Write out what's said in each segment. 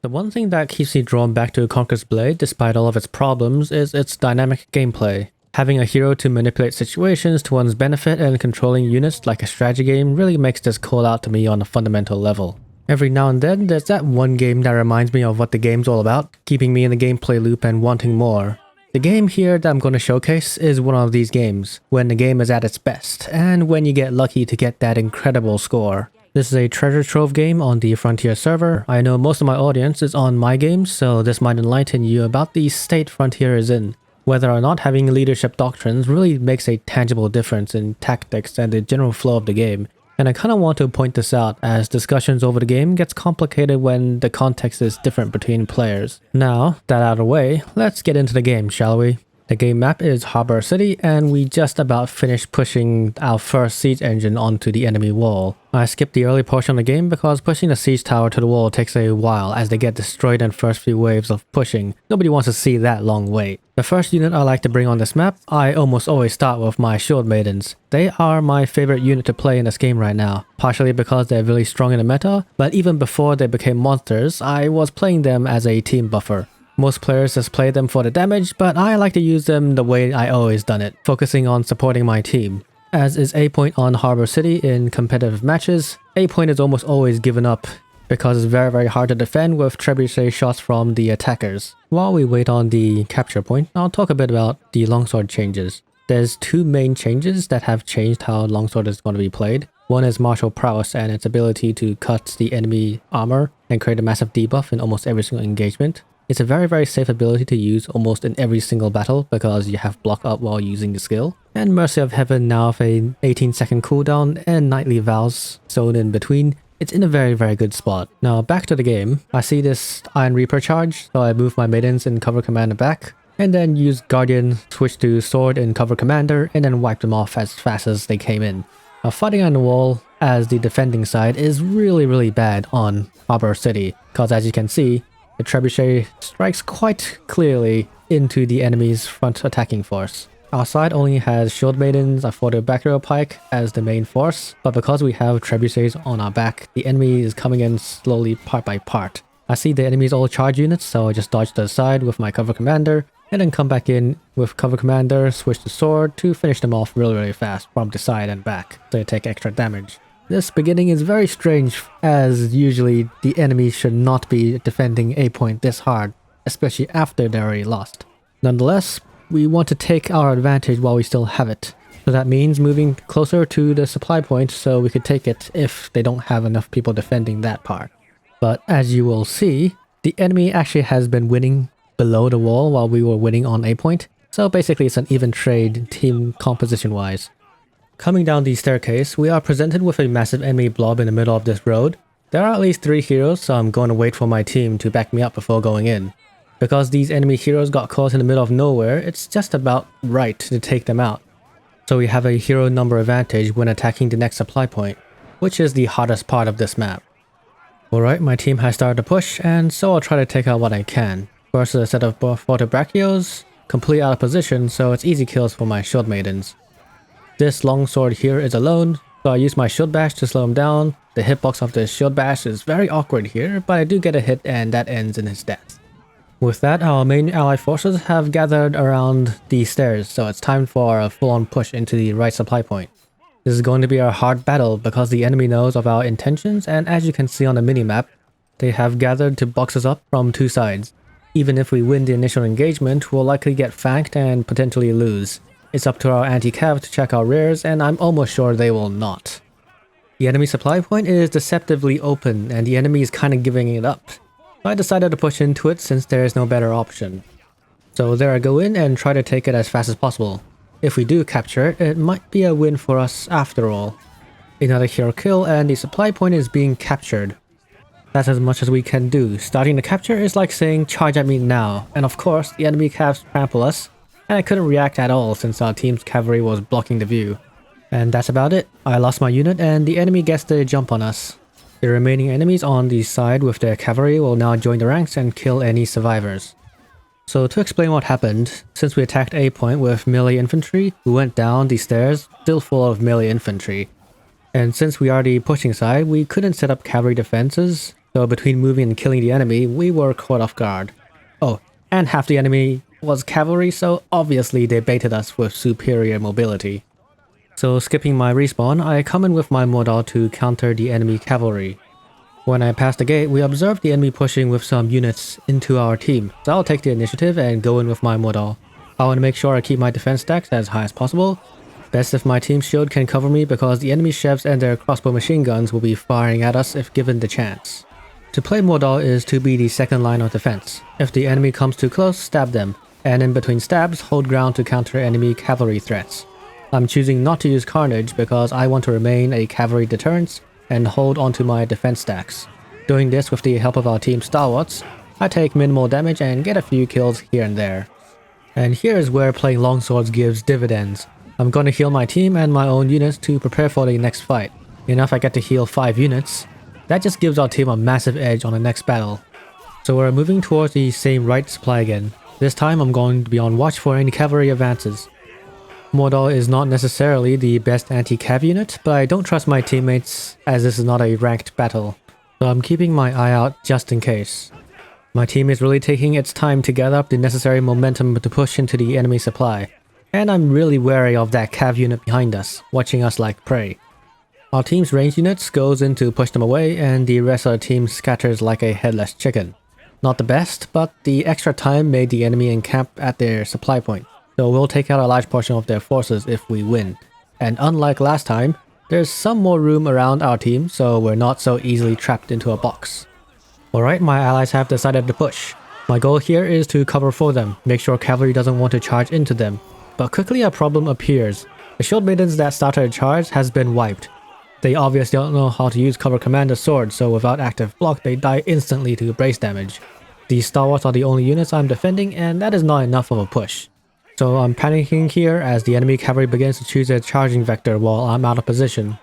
The one thing that keeps me drawn back to Conqueror's Blade, despite all of its problems, is its dynamic gameplay. Having a hero to manipulate situations to one's benefit and controlling units like a strategy game really makes this call out to me on a fundamental level. Every now and then, there's that one game that reminds me of what the game's all about, keeping me in the gameplay loop and wanting more. The game here that I'm going to showcase is one of these games, when the game is at its best, and when you get lucky to get that incredible score. This is a treasure trove game on the Frontier server. I know most of my audience is on my games, so this might enlighten you about the state Frontier is in. Whether or not having leadership doctrines really makes a tangible difference in tactics and the general flow of the game. And I kinda want to point this out as discussions over the game gets complicated when the context is different between players. Now, that out of the way, let's get into the game, shall we? The game map is Harbor City, and we just about finished pushing our first siege engine onto the enemy wall. I skipped the early portion of the game because pushing the siege tower to the wall takes a while as they get destroyed in the first few waves of pushing. Nobody wants to see that long wait. The first unit I like to bring on this map, I almost always start with my shield maidens. They are my favorite unit to play in this game right now, partially because they're really strong in the meta, but even before they became monsters, I was playing them as a team buffer. Most players just play them for the damage, but I like to use them the way I always done it, focusing on supporting my team. As is A point on Harbor City in competitive matches, A point is almost always given up because it's very hard to defend with trebuchet shots from the attackers. While we wait on the capture point, I'll talk a bit about the longsword changes. There's two main changes that have changed how longsword is going to be played. One is martial prowess and its ability to cut the enemy armor and create a massive debuff in almost every single engagement. It's a very safe ability to use almost in every single battle because you have block up while using the skill. And Mercy of Heaven now with a 18-second cooldown and Nightly Vows sewn in between. It's in a very good spot. Now back to the game, I see this Iron Reaper charge, so I move my Maidens in Cover Commander back, and then use Guardian, switch to Sword in Cover Commander, and then wipe them off as fast as they came in. Now fighting on the wall as the defending side is really bad on Harbor City, because as you can see, the trebuchet strikes quite clearly into the enemy's front attacking force. Our side only has shield maidens, a photo back row pike as the main force, but because we have trebuchets on our back, the enemy is coming in slowly part by part. I see the enemy's all charge units, so I just dodge to the side with my cover commander, and then come back in with cover commander, switch to sword to finish them off really fast from the side and back, so they take extra damage. This beginning is very strange, as usually the enemy should not be defending A point this hard, especially after they're already lost. Nonetheless, we want to take our advantage while we still have it. So that means moving closer to the supply point so we could take it if they don't have enough people defending that part. But as you will see, the enemy actually has been winning below the wall while we were winning on A point, so basically it's an even trade team composition wise. Coming down the staircase, we are presented with a massive enemy blob in the middle of this road. There are at least 3 heroes, so I'm going to wait for my team to back me up before going in. Because these enemy heroes got caught in the middle of nowhere, it's just about right to take them out. So we have a hero number advantage when attacking the next supply point, which is the hardest part of this map. Alright, my team has started to push, and so I'll try to take out what I can. First is a set of Fortebrachios, complete out of position, so it's easy kills for my shield maidens. This longsword here is alone, so I use my shield bash to slow him down. The hitbox of the shield bash is very awkward here, but I do get a hit and that ends in his death. With that, our main ally forces have gathered around the stairs, so it's time for a full-on push into the right supply point. This is going to be a hard battle because the enemy knows of our intentions, and as you can see on the minimap, they have gathered to box us up from 2 sides. Even if we win the initial engagement, we'll likely get flanked and potentially lose. It's up to our anti-cav to check our rears, and I'm almost sure they will not. The enemy supply point is deceptively open, and the enemy is kinda giving it up. So I decided to push into it since there is no better option. So there I go in and try to take it as fast as possible. If we do capture it, it might be a win for us after all. Another hero kill and the supply point is being captured. That's as much as we can do. Starting the capture is like saying charge at me now, and of course the enemy cavs trample us. And I couldn't react at all since our team's cavalry was blocking the view. And that's about it. I lost my unit and the enemy gets the jump on us. The remaining enemies on the side with their cavalry will now join the ranks and kill any survivors. So to explain what happened, since we attacked A point with melee infantry, we went down the stairs still full of melee infantry. And since we are the pushing side, we couldn't set up cavalry defenses, So between moving and killing the enemy, we were caught off guard. Oh, and half the enemy was cavalry, so obviously they baited us with superior mobility. So skipping my respawn, I come in with my MoDao to counter the enemy cavalry. When I pass the gate, we observe the enemy pushing with some units into our team, so I'll take the initiative and go in with my MoDao. I want to make sure I keep my defense stacks as high as possible. Best if my team's shield can cover me because the enemy chefs and their crossbow machine guns will be firing at us if given the chance. To play MoDao is to be the second line of defense. If the enemy comes too close, stab them, and in between stabs, hold ground to counter enemy cavalry threats. I'm choosing not to use Carnage because I want to remain a cavalry deterrence and hold onto my defense stacks. Doing this with the help of our team stalwarts, I take minimal damage and get a few kills here and there. And here is where playing longswords gives dividends. I'm gonna heal my team and my own units to prepare for the next fight. Enough I get to heal 5 units. That just gives our team a massive edge on the next battle. So we're moving towards the same right supply again. This time I'm going to be on watch for any cavalry advances. MoDao is not necessarily the best anti-cav unit, but I don't trust my teammates as this is not a ranked battle. So I'm keeping my eye out just in case. My team is really taking its time to gather up the necessary momentum to push into the enemy supply. And I'm really wary of that cav unit behind us, watching us like prey. Our team's ranged units goes in to push them away and the rest of the team scatters like a headless chicken. Not the best, but the extra time made the enemy encamp at their supply point. So we'll take out a large portion of their forces if we win. And unlike last time, there's some more room around our team, so we're not so easily trapped into a box. Alright, my allies have decided to push. My goal here is to cover for them, make sure cavalry doesn't want to charge into them. But quickly a problem appears. The shield maidens that started a charge has been wiped. They obviously don't know how to use cover commander sword, so without active block they die instantly to brace damage. These stalwarts are the only units I'm defending, and that is not enough of a push. So I'm panicking here as the enemy cavalry begins to choose their charging vector while I'm out of position.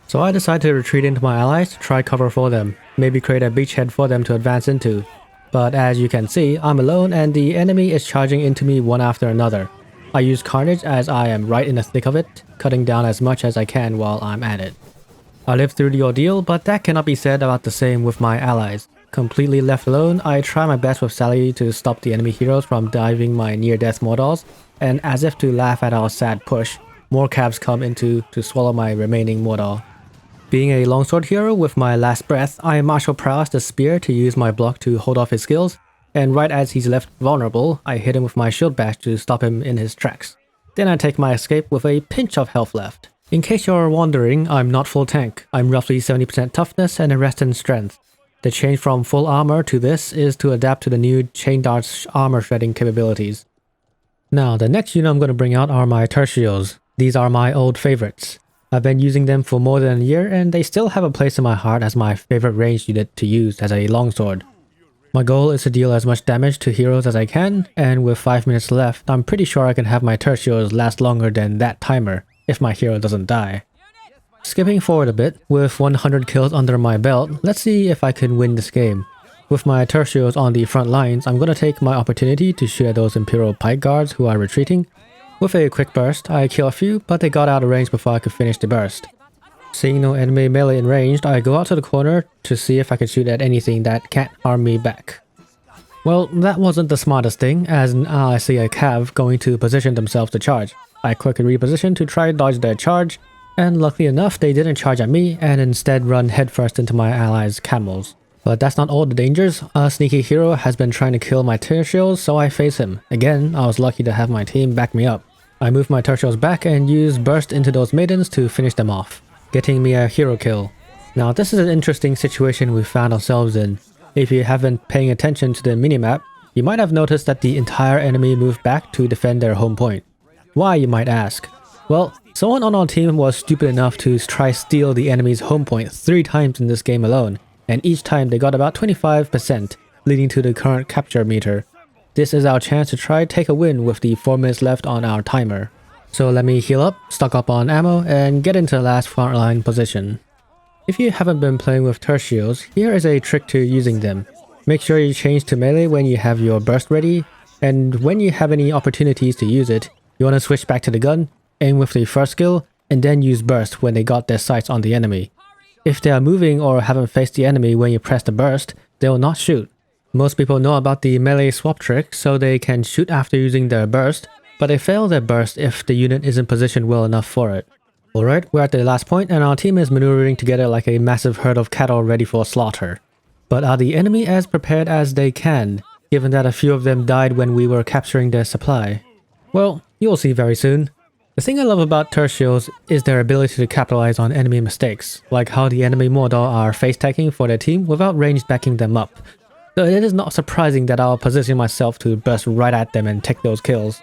So I decide to retreat into my allies to try cover for them, maybe create a beachhead for them to advance into. But as you can see, I'm alone and the enemy is charging into me one after another. I use Carnage as I am right in the thick of it, cutting down as much as I can while I'm at it. I lived through the ordeal, but that cannot be said about the same with my allies. Completely left alone, I try my best with Sally to stop the enemy heroes from diving my near-death MoDaos, and as if to laugh at our sad push, more cavs come into to swallow my remaining MoDao. Being a longsword hero with my last breath, I martial prowess the spear to use my block to hold off his skills, and right as he's left vulnerable, I hit him with my shield bash to stop him in his tracks. Then I take my escape with a pinch of health left. In case you're wondering, I'm not full tank, I'm roughly 70% toughness and the rest in strength. The change from full armor to this is to adapt to the new chain dart's armor shredding capabilities. Now, the next unit I'm going to bring out are my Tercios. These are my old favorites. I've been using them for more than a year and they still have a place in my heart as my favorite ranged unit to use as a longsword. My goal is to deal as much damage to heroes as I can, and with 5 minutes left, I'm pretty sure I can have my Tercios last longer than that timer, if my hero doesn't die. Skipping forward a bit, with 100 kills under my belt, let's see if I can win this game. With my Tercios on the front lines, I'm gonna take my opportunity to shoot at those Imperial Pike Guards who are retreating. With a quick burst, I kill a few, but they got out of range before I could finish the burst. Seeing no enemy melee in range, I go out to the corner to see if I can shoot at anything that can't harm me back. Well, that wasn't the smartest thing, as now I see a cav going to position themselves to charge. I quickly reposition to try to dodge their charge, and luckily enough they didn't charge at me and instead run headfirst into my allies' camels. But that's not all the dangers. A sneaky hero has been trying to kill my Tercios, so I face him. Again, I was lucky to have my team back me up. I move my Tercios back and use burst into those maidens to finish them off, getting me a hero kill. Now this is an interesting situation we found ourselves in. If you haven't paying attention to the minimap, you might have noticed that the entire enemy moved back to defend their home point. Why, you might ask? Well, someone on our team was stupid enough to try steal the enemy's home point 3 times in this game alone, and each time they got about 25%, leading to the current capture meter. This is our chance to try take a win with the 4 minutes left on our timer. So let me heal up, stock up on ammo, and get into the last frontline position. If you haven't been playing with Tercios, here is a trick to using them. Make sure you change to melee when you have your burst ready, and when you have any opportunities to use it, you want to switch back to the gun, aim with the first skill, and then use burst when they got their sights on the enemy. If they are moving or haven't faced the enemy when you press the burst, they will not shoot. Most people know about the melee swap trick, so they can shoot after using their burst, but they fail their burst if the unit isn't positioned well enough for it. Alright, we're at the last point and our team is maneuvering together like a massive herd of cattle ready for slaughter. But are the enemy as prepared as they can, given that a few of them died when we were capturing their supply? Well, you'll see very soon. The thing I love about Tercios is their ability to capitalize on enemy mistakes, like how the enemy MoDao are face-tagging for their team without range backing them up. So it is not surprising that I'll position myself to burst right at them and take those kills.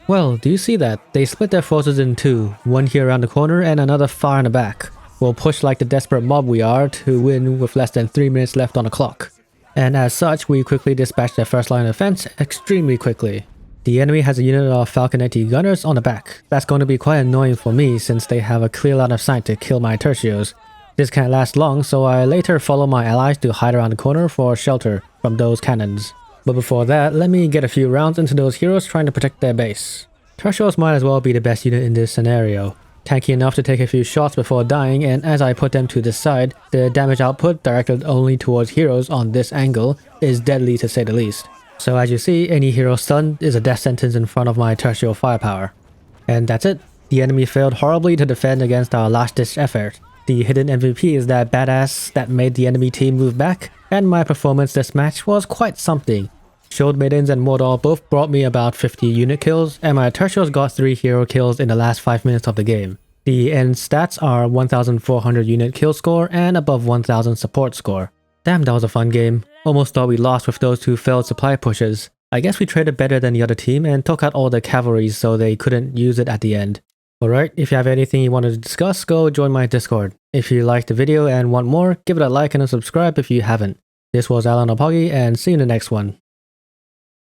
Well, do you see that? They split their forces in two, one here around the corner and another far in the back. We'll push like the desperate mob we are to win with less than 3 minutes left on the clock. And as such, we quickly dispatch their first line of defense extremely quickly. The enemy has a unit of Falcon 80 gunners on the back. That's going to be quite annoying for me since they have a clear line of sight to kill my Tercios. This can't last long, so I later follow my allies to hide around the corner for shelter from those cannons. But before that, let me get a few rounds into those heroes trying to protect their base. Tercios might as well be the best unit in this scenario. Tanky enough to take a few shots before dying, and as I put them to the side, the damage output directed only towards heroes on this angle is deadly to say the least. So as you see, any hero stunned is a death sentence in front of my Tercio firepower. And that's it. The enemy failed horribly to defend against our last-ditch effort. The hidden MVP is that badass that made the enemy team move back, and my performance this match was quite something. Shield Maidens and MoDao both brought me about 50 unit kills, and my Tercios got 3 hero kills in the last 5 minutes of the game. The end stats are 1400 unit kill score and above 1000 support score. Damn, that was a fun game. Almost thought we lost with those 2 failed supply pushes. I guess we traded better than the other team and took out all the cavalry so they couldn't use it at the end. Alright, if you have anything you wanted to discuss, go join my Discord. If you liked the video and want more, give it a like and a subscribe if you haven't. This was Apogee and see you in the next one.